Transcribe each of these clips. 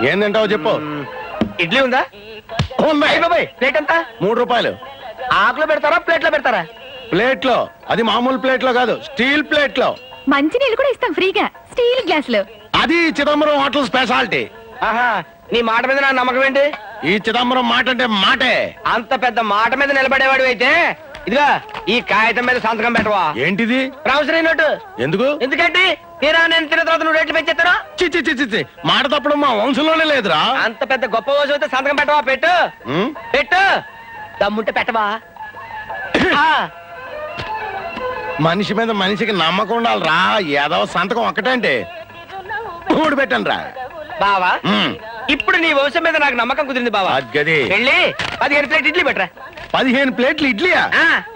ఏందంటావు చెప్పు. ఇడ్లీ ఉందా? బాబాయ్ ప్లేట్ ఎంత? 3 రూపాయలు. ఆకులో పెడతారా ప్లేట్లో పెడతారా? ప్లేట్ లో. అది మామూలు ప్లేట్ లో కాదు, స్టీల్ ప్లేట్ లో. మంచి నీళ్ళు కూడా ఇస్తాం ఫ్రీగా స్టీల్ గ్లాస్ లో. అది చిదంబరం హోటల్ స్పెషాలిటీ. ఆహా, నీ మాట మీద నా నమ్మకం ఏంటి? ఈ చిదంబరం మాట అంటే మాటే. అంత పెద్ద మాట మీద నిలబడేవాడు అయితే ఇదిగా ఈ కాగితం మీద సంతకం పెట్టవా? ఏంటిది? Promissory note. ఎందుకు? ఎందుకంటే తీరా నేను తిన్న తర్వాత నువ్వు రేట్లు పెంచేస్తాను. చి మాట తప్పడం మా వంశంలోనే లేదురా. అంత పెద్ద గొప్ప రోజు అయితే సంతకం పెట్టవా? పెట్టు పెట్టు, దమ్ముంటే పెట్టవా? మనిషి మీద మనిషికి నమ్మకం ఉండాలిరా. ఏదో సంతకం ఒక్కటంటే 3 పెట్టండి రా బావా. ఇప్పుడు నీ వంశం మీద నాకు నమ్మకం కుదిరింది బావా. గది వెళ్ళి 15 ప్లేట్ ఇడ్లీ పెట్టరా. 15 ప్లేట్లు ఇడ్లీయా?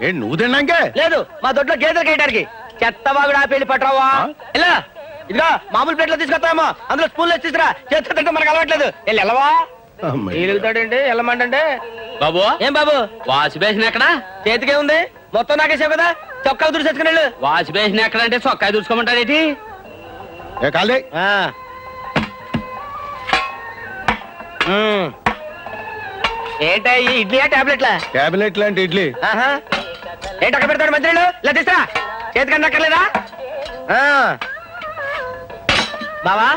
ఏంటి నువ్వు తిన్నాకే? లేదు, మా దొడ్లో గేదెలు కేయడానికి. చెత్తవాగుడు ఆ పెళ్లి పట్టరావా? ఇలా ఇదిగా మామూలు ప్లేట్లో తీసుకొస్తామో అందులో స్పూన్లో తీసుకురా. చేత్తో తింటే మనకు అలవాట్లేదు. వెళ్ళి వెళ్ళవా? ఎలుగుతాడండి వెళ్ళమంటే. బాబు ఏం బాబు, వాష్ బేసిన్ ఎక్కడ? చేతికే ఉంది, మొత్తం నాకేసావు కదా. చొక్కా దురిసేసుకుని వెళ్ళు. వాష్ బేసిన్ ఎక్కడ అంటే చొక్కా దురుసుకోమంటారేటి? కాలే ఏంటా ఈ ఇడ్లీయా టాబ్లెట్లా? క్యాబినెట్ లాంటి ఇడ్లీ. ఏంటి అక్కడ పెడతాడు మంత్రులు? ఇలా తీసురా, చేతికన్నా అక్కర్లేదా? బావా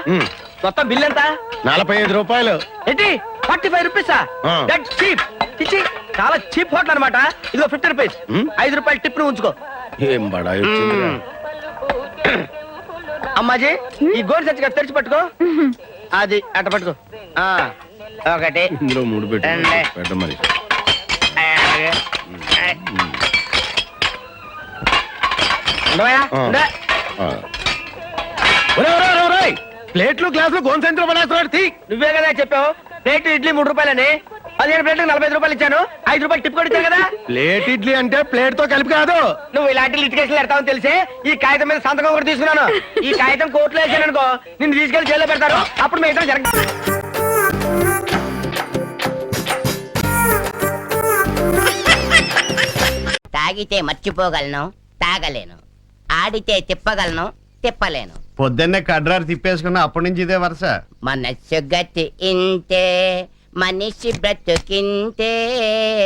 మొత్తం బిల్ ఎంత? 45 రూపాయలు. ఏంటి 45 రూపీసా? That cheap. ఇచ్చి చాలా చీప్ హోటల్ అనమాట. ఇదిగో 50 రూపీస్. 5 రూపాయలు టిప్ ను ఉంచుకో. ఏం బడాయి. అమ్మాజీ ఈ గోల్డ్ సచ్చిగా తెరిచి పట్టుకో. అది అట్ట పట్టుకో. ఒకటి ఇందులో 3 పెట్ట మరి. ప్లేట్లు గ్లాసులు గోన్సెంట్లో పడేస్తున్నాడు. నువ్వే కదా చెప్పావు ప్లేట్ ఇడ్లీ 3 రూపాయలని. 15 ప్లేట్లకు 45 రూపాయలు ఇచ్చాను. 5 రూపాయలు టిప్ కూడా ఇచ్చాను కదా. ప్లేట్ ఇడ్లీ అంటే ప్లేట్ తో కలిపి కాదు. నువ్వు ఇలాంటి లిటికేషన్ పెడతావని తెలిసి ఈ కాగితం మీద సంతకం కూడా తీసుకున్నాను. ఈ కాగితం కోర్టులో వేసాను అనుకో, నిన్ను తీసుకెళ్లి జైల్లో పెడతారు. అప్పుడు మీ ఇద్దరు జరగ. తాగితే మర్చిపోగలను, తాగలేను. ఆడితే తిప్పగలను, తిప్పలేను. పొద్దున్నే కడ్రారు తిప్పేసుకున్నా అప్పటి నుంచి ఇదే వరుస. మనస్సు గతి ఇంతే, మనిషి బ్రతుకింతే.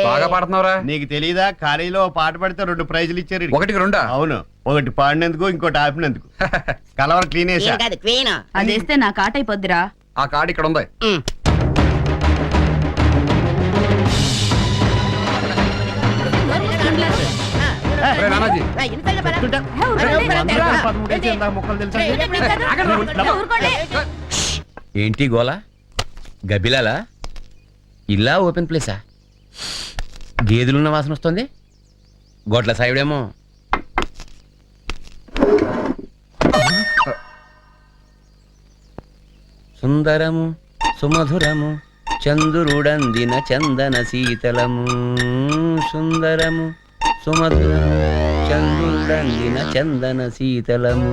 బాగా పాడుతున్నావురా. నీకు తెలీదా, ఖాళీలో పాట పడితే 2 ప్రైజులు ఇచ్చారు. 1కి 2? అవును, ఒకటి పాడినందుకు ఇంకోటి ఆపినందుకు. కలవర క్లీన్ చేసా. క్వీన్ అదేస్తే నా కాట అయిపోద్దిరా. ఆ కార్డు ఇక్కడ ఉంది. నానాజీ ఏంటి గోలా? గబిలాలా? ఇలా ఓపెన్ ప్లేసా? గేదెలున్న వాసన వస్తుంది. గొడ్ల సాయుడేమో. సుందరము సుమధురము చంద్రుడందిన చందన శీతలము. సుందరము సుమధురము చంద్రుడందిన చందన శీతలము.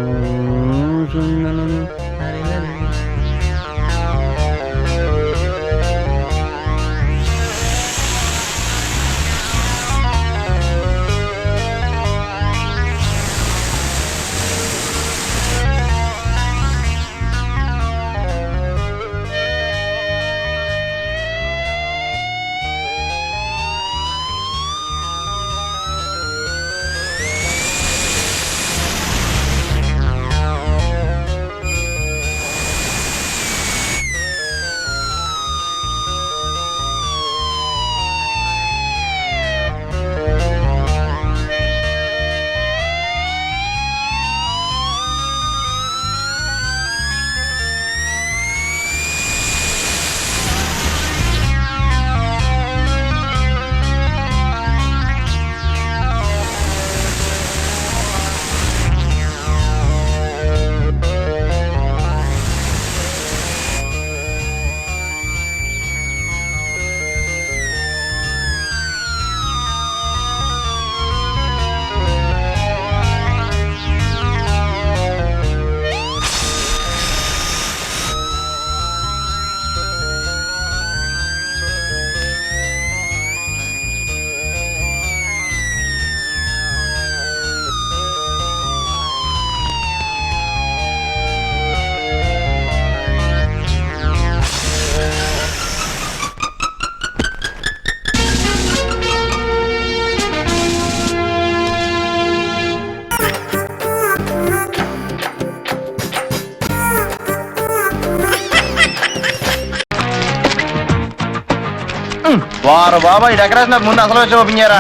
వారు బాబా ఈ డెకరేషన్ నాకు ముందు అసలు వచ్చి ఓపెన్ చేయరా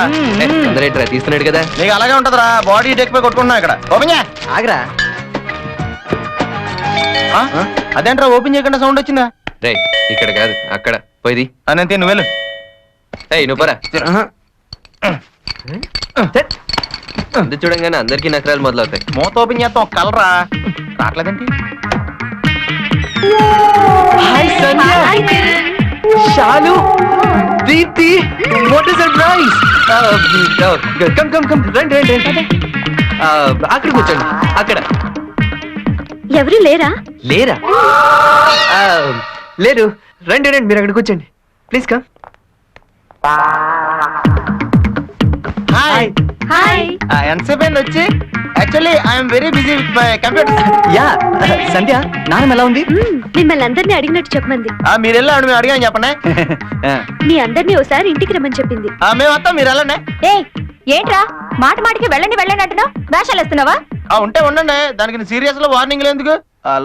అందరేంట్రా తీస్తున్నాడు కదా నీకు అలాగే ఉంటదిరా బాడీ డెక్ పై కొట్టుకుంటున్నా ఇక్కడ ఓపెన్ చేయ ఆగరా అదేంట్రా ఓపెన్ చేయకుండా సౌండ్ వచ్చిందా రే ఇక్కడ కాదు అక్కడ పోయిది అనంతే నువ్వు వెళ్ళు ఏయ్ నువ్వు పరా అందరు చూడంగానే అందరికీ నకరాలు మొదలవుతాయి మూత ఓపెన్ చేస్తాం ఒక కలరా రావట్లేదేంటి చాలు Deepti what is surprise come come come రండి రండి రండి అక్కడ కూర్చోండి అక్కడ ఎవరు లేరా లేరా లేరు రండి రండి మీరు అక్కడ కూర్చోండి ప్లీజ్ కమ్ హాయ్ హాయ్ ఎంతసేపు అయింది వచ్చి actually I'm very busy with my computer యా సంధ్య నాన్నమ్మ ఎలా ఉంది మిమ్మల్ని అందరినీ అడిగినట్టు చెప్పమంది మీరు వెళ్ళండి మేము అడిగాను చెప్పండి మీ అందరినీ ఒకసారి ఇంటికి రమ్మని చెప్పింది మేము వస్తాం మీరు వెళ్ళండి ఏంట్రా మాట మాటికి వెళ్ళండి వెళ్ళండి అంటున్నావు వేషాలు వేస్తున్నావా ఉంటే ఉండండి దానికి సీరియస్ లో వార్నింగ్ ఎందుకు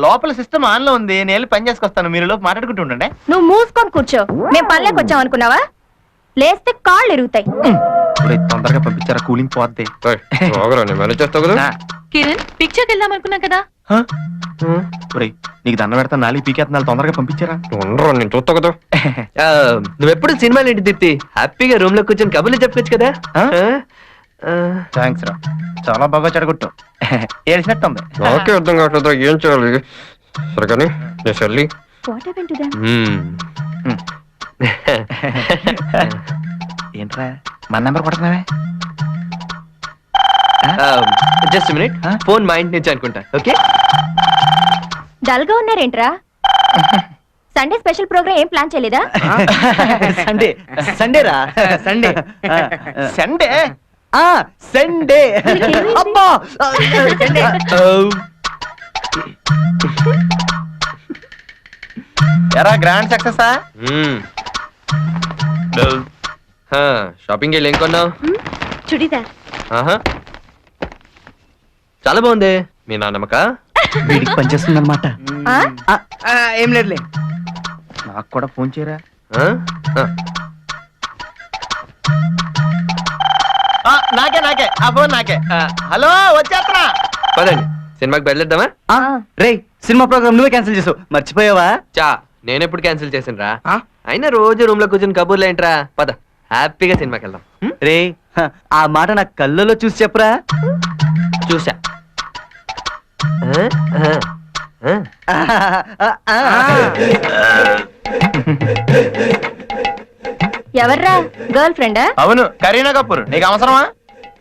లోపల సిస్టమ్ ఆన్ లో ఉంది నేను వెళ్ళి పని చేసుకొస్తాను మీరు లోపు మాట్లాడుకుంటూ ఉండండి నువ్వు మూసుకొని కూర్చో మేము పల్లెకి వచ్చాం అనుకున్నావా లేస్తే కాళ్ళు ఎరుగుతాయి తొందరగా పంపించారా కూలింగ్ పోద్ది మేనేజ్ చేస్తావు కదా కిరణ్ పిక్చర్కి వెళ్దాం అనుకున్నా కదా నీకు దండ పెడతా నాలుగు పీకేస్తున్నాను తొందరగా పంపించారా ఉండరు నేను చూస్తావు కదా నువ్వెప్పుడు సినిమాలు ఏంటి దీప్తి హ్యాపీగా రూమ్ లో కూర్చొని కబుర్లు చెప్పుకోవచ్చు కదా థ్యాంక్స్ రా చాలా బాగా చెడగొట్టు ఏడిసినట్టు ఉంది నాకే అర్థం కావట్లేదు ఏం చేయాలి సరే కానీ నేను చెల్లి వాట్ హ్యాపెన్ టు దెం ఏంట్రా మన నెంబర్ కొడుతున్నావే జస్ట్ మినిట్ ఫోన్ మా ఇంటి నుంచి అనుకుంటా ఓకే డల్ గా ఉన్నారేంట్రా సండే స్పెషల్ ప్రోగ్రామ్ ఏం ప్లాన్ చేయలేదా సండే సండేరా సండే సండే సండే అబ్బా సండే ఎరా గ్రాండ్ సక్సెస్ షాపింగ్ వెళ్ళి ఏం కొన్నావు చుడిదార్ చాలా బాగుంది మీ నాన్నమ్మక వీడికి పనిచేస్తుంది అనమాట ఏం లేదులే నాకు కూడా ఫోన్ చేయరా నాకే నాకే ఆ ఫోన్ నాకే హలో వచ్చేస్తున్నా పదండి సినిమాకి బయలుదేద్దామా రే సినిమా ప్రోగ్రామ్ నువ్వే క్యాన్సిల్ చేసావు మర్చిపోయావా చా నేను ఎప్పుడు క్యాన్సిల్ చేసిన రా అయినా రోజు రూమ్ లో కూర్చొని కబుర్లు ఏంట్రా పద హ్యాపీగా సినిమాకి వెళ్దాం రే ఆ మాట నా కళ్ళలో చూసి చెప్పరా చూసా ఎవర్రా గర్ల్ ఫ్రెండా అవును కరీనా కపూర్ నీకు అవసరమా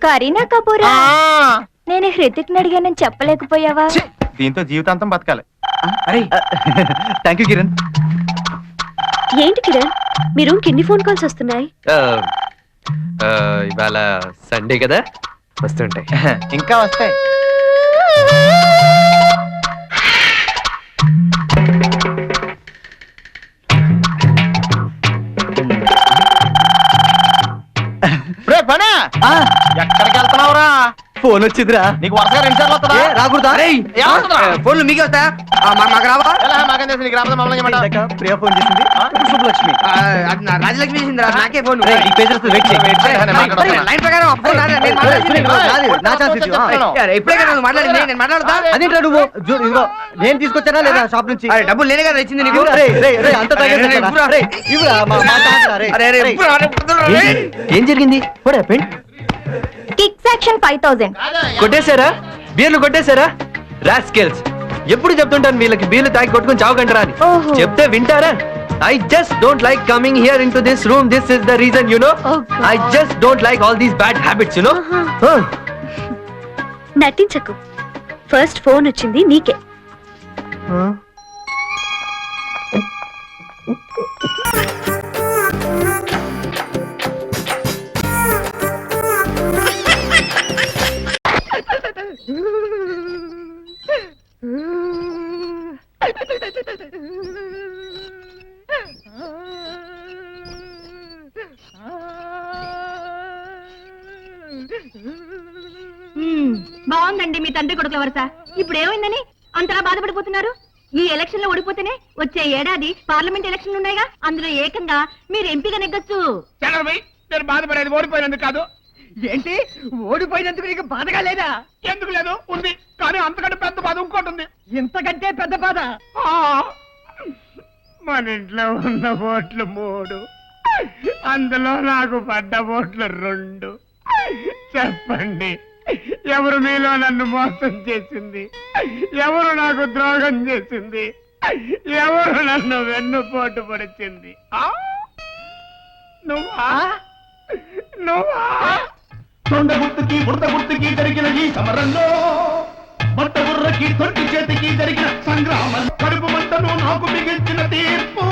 కరీనా కపూరా నేను హృతిక్ అడిగానని చెప్పలేకపోయావా దీంతో జీవితాంతం బతకాలి థ్యాంక్ యూ కిరణ్ ఏంటి కిరణ్ మీ రూమ్ కి ఎన్ని ఫోన్ కాల్స్ వస్తున్నాయి ఇవాళ సండే కదా వస్తుంటాయి ఇంకా వస్తాయి పనా ఎక్కడికి వెళ్తున్నావురా ఫోన్ వచ్చిందిరా నీకు వరుసగా రెండు సార్లు వస్తుందా రాకూడదా ఫోన్లు మీకే వస్తా మాకు రావా మాకేం తెలుసు నీకు రాబోతే మమ్మల్ని ఏమంటావు? ప్రియా ఫోన్ చేసింది శుభలక్ష్మి రాజలక్ష్మి చేసింది నాకే ఫోన్ వెయిట్ అదేంట్రా నువ్వు ఇదిగో నేను తీసుకొచ్చానా లేదా షాప్ నుంచి డబ్బులు నేనే కదా ఇచ్చింది నీకు ఏం జరిగింది కిక్ సెక్షన్ 5000 కొట్టేశారా బీర్లు కొట్టేశారా రాస్కెల్స్ ఎప్పుడు చెప్తుంటాను వీళ్ళకి బీర్లు తాగి కొట్టుకుని చావకంటారా అని ఓహో. చెప్తే వింటారా I just don't like coming here into this room. This is the reason, you know. Oh, God. I just don't like all these bad habits, you know. నటించకు ఫస్ట్ ఫోన్ వచ్చింది నీకే బాగుందండి మీ తండ్రి కొడుకుల వరుస ఇప్పుడు ఏమైందని అంతలా బాధపడిపోతున్నారు ఈ ఎలక్షన్ లో ఓడిపోతేనే వచ్చే ఏడాది పార్లమెంట్ ఎలక్షన్ ఉన్నాయిగా, అందులో ఏకంగా మీరు ఎంపీగా నెగ్గొచ్చు. చంద్రబాబు నేను బాధపడేది ఓడిపోయినందుకు కాదు. ఏంటి ఓడిపోయినందుకు నీకు బాధగా లేదా? ఎందుకు లేదు, ఉంది. కానీ అంతకంటే పెద్ద బాధ ఇంకోటి ఉంది. ఇంతకంటే పెద్ద బాధ? మన ఇంట్లో ఉన్న ఓట్లు 3, అందులో నాకు పడ్డ ఓట్లు 2. చెప్పండి, ఎవరు మీలో నన్ను మోసం చేసింది? ఎవరు నాకు ద్రోహం చేసింది? ఎవరు నన్ను వెన్నుపోటు పొడిచింది? నువ్వా? నువ్వా? తొండ గుర్తుకి బుడత గుర్తుకి జరిగిన ఈ సమరంలో, బట్ట బుర్రకి తొట్టి చేతికి జరిగిన సంగ్రామం, కడుపు మంటను నాకు మిగిల్చిన తీర్పు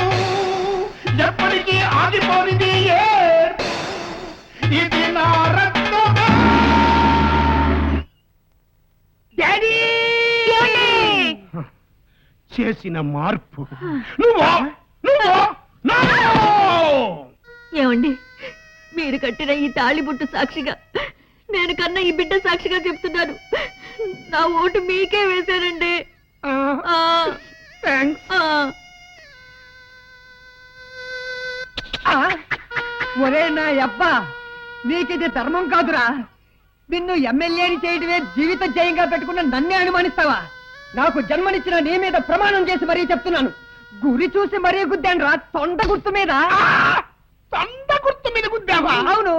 ఎప్పటికీ ఆగిపోనిది ఏర్పు. ఇది నా రక్తమే. డాడీ చేసిన మార్పు నువ్వా? నువ్వా? ఏమండి, మీరు కట్టిన ఈ తాళిబుట్టు సాక్షిగా, నేను కన్నా ఈ బిడ్డ సాక్షిగా చెప్తున్నాను, నా ఓటు మీకే వేశానండి. ఒరే నా అబ్బా, నీకిది ధర్మం కాదురా. నిన్ను ఎమ్మెల్యేని చేయడమే జీవిత జయంగా పెట్టుకున్న నన్నే అనుమానిస్తావా? నాకు జన్మనిచ్చిన నీ మీద ప్రమాణం చేసి మరీ చెప్తున్నాను, గురి చూసి మరీ గుద్దాను రా, తొండ గుర్తు మీద. తొండ గుర్తు మీద గుద్దావా? అవును.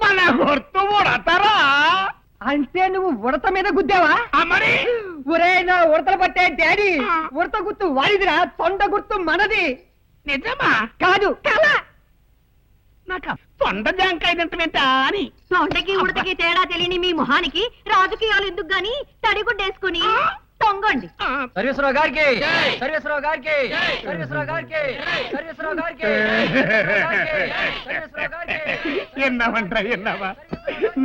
మన గుర్తు ఉడతారా? అంటే నువ్వు ఉడత మీద గుద్దావా? మరి ఒరే నా ఉడతలు పట్టే డాడీ, ఉడత గుర్తు వాడిదిరా, తొండ గుర్తు మనది. నిజమా? కాదు కల. నాకు తొండ జాంకాయ తింటమేంటా అని. తొండకి ఉడతకి తేడా తెలియని మీ మొహానికి రాజకీయాలు ఎందుకు గాని తడిగుడ్డేసుకుని తొంగండి. సర్వేశ్వరరావు గారికి, సర్వేశ్వరరావు గారికి, సర్వేశ్వరరావు గారికి, సర్వేశ్వరరావు గారికి, సర్వేశ్వరరావు గారికి. ఎన్నావంటా ఎన్నావా?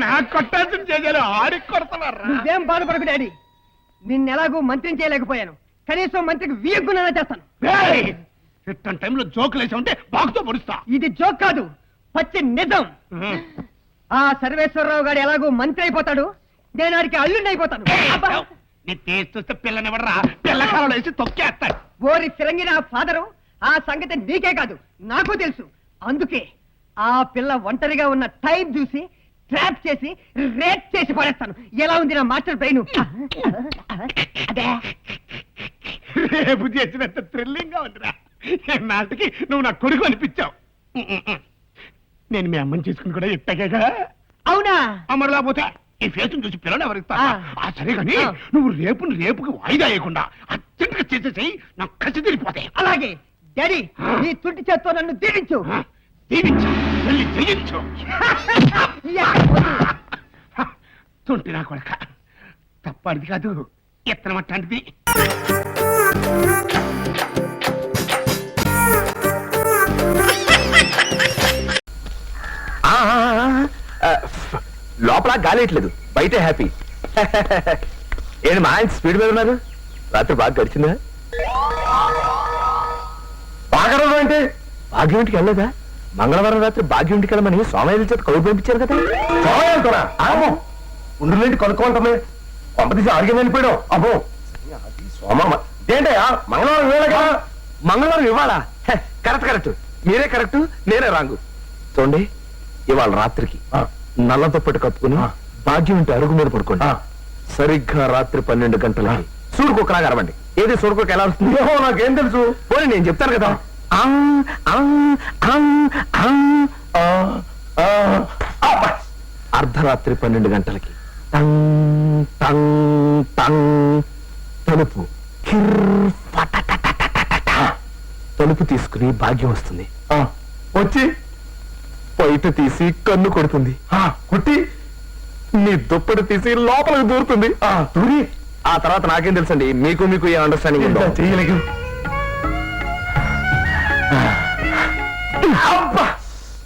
నా కొట్టాల్సిన చేయాలి ఆడికి కొడతారా? నువ్వేం బాధపడకు డాడీ, నిన్నెలాగూ మంత్రిని చేయలేకపోయాను, కనీసం మంత్రికి వీయగ్గునైనా చేస్తాను. ఇట్టని టైంలో జోకులు వేసి ఉంటే బాగుతో పొడుస్తా. ఇది జోక్ కాదు, పచ్చి నిజం. ఆ సర్వేశ్వరరావు గారు ఎలాగూ మంత్రి అయిపోతాడు, నేను ఆడికి అల్లుండి అయిపోతాను. అబ్బా! నీ టేస్ట్ చూస్తే పిల్లనివ్వడరా, పిల్లకాలలో వేసి తొక్కేస్తాడు. ఓరి ఫిరంగి నా ఫాదరు, ఆ సంగతి నీకే కాదు నాకు తెలుసు. అందుకే ఆ పిల్ల ఒంటరిగా ఉన్న టైం చూసి ట్రాప్ చేసి రేప్ చేసి పడేస్తాను. ఎలా ఉంది నా మాస్టర్ బ్రెయిన్? అదే రేపు చేసినంత థ్రిల్లింగ్ గా ఉందిరా. నాటికి నువ్వు నా కొడుకు అనిపించావు. నేను మీ అమ్మని చేసుకుని కూడా ఇట్టగా. అవునా? అమ్మరు లేకపోతే ఈ ఫేస్ చూసి పిల్లలు ఎవరిస్తా? సరే కానీ ఆ. నువ్వు రేపుకి వాయిదా వేయకుండా అర్జెంట్గా చేసేసి నాకు కసి తిరిగిపోతాయి. అలాగే డాడీ, నీ తుట్టి చేత్తో నన్ను దీవించు. దీవించు, వెళ్ళి జయించు. యా! తుంటి నా కొడక, తప్పడిది కాదు, ఎత్తనం అట్లాంటిది. లోపల గాలేయట్లేదు, బయటే హ్యాపీ. ఏంటి మా ఆయన స్పీడ్ మీద ఉన్నారు? రాత్రి బాగా గడిచిందా? బాగా అంటే భాగ్యుంటికి వెళ్ళలేదా? మంగళవారం రాత్రి భాగ్యుంటికి వెళ్ళమని సోమయ్య చేత కౌలు పంపించారు కదా. సోమయ్యరా? ఉండులేంటి కనుక్కోంటమే, కొంపతీసి ఆరోగ్యం వెళ్ళిపోయాడు. అబ్బో సోమ ఏంటయ్యా, మంగళవారం ఇవ్వాలగా. మంగళవారం ఇవ్వాలా? కరెక్ట్, మీరే కరెక్ట్, నేనే రాంగు. చూడండి, ఇవాళ రాత్రికి నల్ల దుప్పటి కప్పుకుని భాగ్యం ఇంటి అరుగు మీద పడుకోండి. సరిగ్గా రాత్రి 12 గంటలకి సూడుకోకలాగా అరవండి. ఏది సూడుకోక ఎలా వస్తుందో నాకేం తెలుసు, పోనీ నేను చెప్తాను కదా. అర్ధరాత్రి 12 గంటలకి టంగ్ టంగ్ టంగ్ తలుపు తలుపు తీసుకుని భాగ్యం వస్తుంది. వచ్చి బయట తీసి కన్ను కొడుతుంది. కొట్టి నీ దుప్పటి తీసి లోపలికి దూరుతుంది. దూరి ఆ తర్వాత నాకేం తెలుసండి, మీకు ఏ అండర్స్టాండింగ్ చేయలేదు.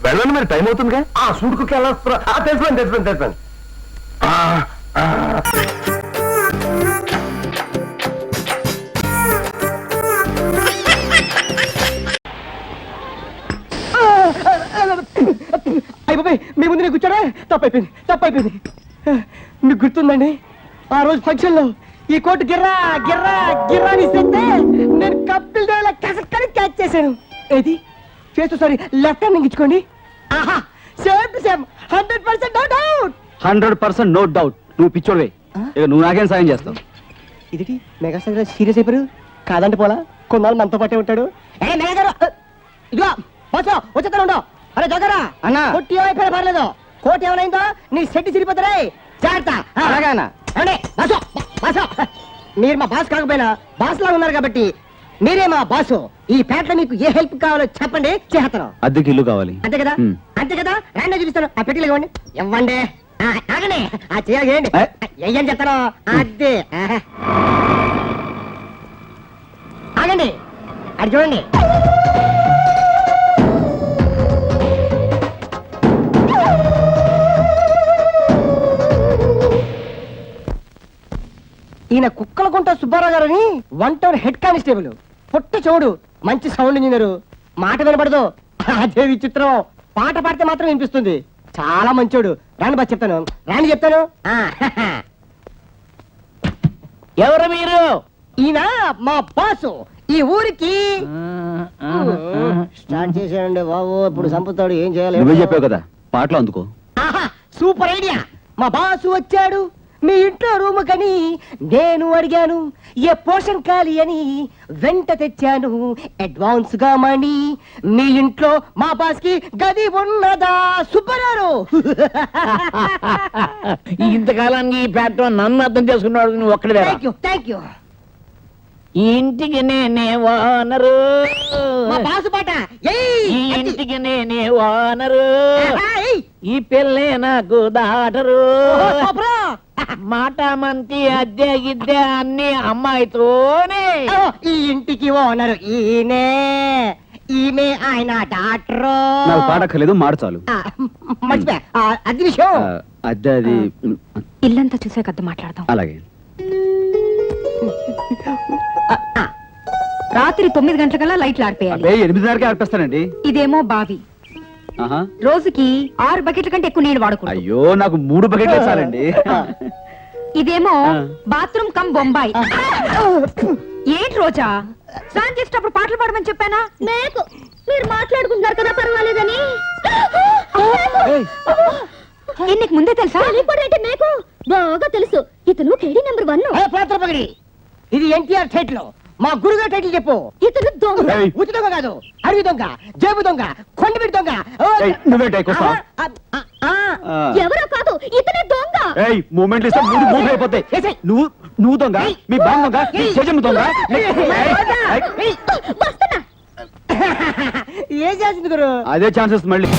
వెళ్ళండి, మరి టైం అవుతుందిగా. సూడుకుకి వెళ్ళొస్తా. తెలిసిపోయింది. అయిపోయి మీ ముందు నేను కూర్చోడా? తప్పైపోయింది. మీకు గుర్తుందండి, ఆ రోజు ఫంక్షన్ లో ఈ కోటు గిర్రా గిర్రా గిర్రా అని ఇస్తే నేను కప్పిల్ దేవలా కసక్కని క్యాచ్ చేశాను. ఏది చేస్తూ సారీ లెఫ్ట్ హ్యాండ్ ఇచ్చుకోండి. ఆహా same to same 100% no doubt. 100% no doubt. నువ్వు పిచ్చోడివే. ఇక నువ్వు నాకేం సాయం చేస్తావు? ఇది మెగాస్టార్ గారు సీరియస్ అయిపోయారు. కాదంటే పోలా కొన్నాళ్ళు మనతో పాటే ఉంటాడు. ఏ మెగా గారు ఇదిగో బస్సు వచ్చేస్తాను ఉండవు. అరే జోగరా అన్నా. కొట్టి ఏమైపోయినా పర్లేదు. కోటి ఏమైందో నీ సెట్ సిరిపోతారే జాగ్రత్త. అలాగేనా? ఏమండి? బస్సు బస్సు మీరు మా బాస్ కాకపోయినా బాస్ లా ఉన్నారు కాబట్టి మీరే మా బాసు. ఈ పేటలో మీకు ఏ హెల్ప్ కావాలో చెప్పండి చేస్తాను. అద్దెకి ఇల్లు కావాలి. అంతే కదా మ్. అంతే కదా రండి చూపిస్తాను. ఆ పెట్టిలు ఇవ్వండి ఇవ్వండి. ఆగండి ఆ చేయండి ఏ? ఏం చెప్తాను అదే. ఆగండి అది చూడండి. ఈయన కుక్కలకుంట సుబ్బారావు గారని 1 టౌన్ హెడ్ కానిస్టేబుల్. పొట్టి చౌడు మంచి సౌండ్ ఇంజనీరు. మాట వినపడదు అదే విచిత్రం. పాట పాడితే మాత్రం వినిపిస్తుంది. చాలా మంచోడు. రాని బా చెప్తాను రాని చెప్తాను. ఎవరు మీరు? ఈయన మా బాసు. ఈ ఊరికి స్టార్ట్ చేశాడండి బాబు. ఇప్పుడు సంపుతాడు ఏం చేయాలి? నువ్వే చెప్పావు కదా, పాటలు అందుకో. ఆహా సూపర్ ఐడియా. మా బాసు వచ్చాడు మీ ఇంట్లో రూమ్ కని నేను అడిగాను ఏ పోషన్ ఖాళీ అని వెంట తెచ్చాను అడ్వాన్స్ గా మనీ. మీ ఇంట్లో మా బాస్ కి గది ఉన్నదా సుబ్బరారు? ఇంతకాలానికి ఈ పేట నన్ను అర్థం చేసుకున్నాడు నువ్వు ఒక్కడే. Thank you. ఈ ఇంటికి నేనే ఓనరు. మా బాసు పాట ఈ ఇంటికి నేనే ఓనరు. ఏయ్! ఈ పిల్లే నాకు దాటరు. ఓహో, సూపరా. మాట మంతి అద్దె గిద్దె అన్ని అమ్మాయితోనే. ఓ, ఈ ఇంటికి ఓనరు ఈయనే. ఈమె ఆయన డాక్టరు. నాకు పాడక్కర్లేదు, మాట చాలు. మర్చిపోయా అది విషయం. అద్దె అది. ఇల్లంతా చూసే కద్ద మాట్లాడదాం. అలాగే. రాత్రి 9 గంటలకల్లా లైట్లు ఆడిపోయాలి. 8:30కే ఆర్పేస్తానండి. ఇదేమో బావి. ఆహా. రోజుకి 6 బకెట్ల కంటే ఎక్కువ నీళ్ళు వాడకూడదు. అయ్యో నాకు 3 బకెట్లు చాలండి. ఇదేమో ఆ. Bathroom come Bombay. ఏంటి రోజా స్నానం చేసేటప్పుడు పాటలు పాడమని చెప్పానా? మేకు మీరు మాట్లాడుకుంటున్నారు కదా పర్వాలేదని. నీకు ముందే తెలుసా? తెలియకూడదంటే మేకు బాగా తెలుసు. ఇతను కేడీ నెంబర్ 1. పాత్ర పగిడి ఇది ఎన్టీఆర్ టైటిల్. మా గురుగారు టైటిల్ చెప్పు. ఇతను దొంగ. ఏయ్. ఉచి దొంగ కాదు, అడవి దొంగ, జేబు దొంగ, కొండబిడి దొంగ. ఓ, ఏయ్, నువ్వే టైక్ వస్తా. ఎవరో కాదు ఇతనే దొంగ. ఏయ్ మూమెంట్ ఇస్తే మూవ్ అయిపోతాయి. ఏసేయ్. నువ్వు దొంగ, మీ బామ్మ దొంగ, మీ జజమ్మ దొంగ. వస్తున్నా. ఏం చేసింది గురు? అదే ఛాన్సెస్ మళ్ళీ.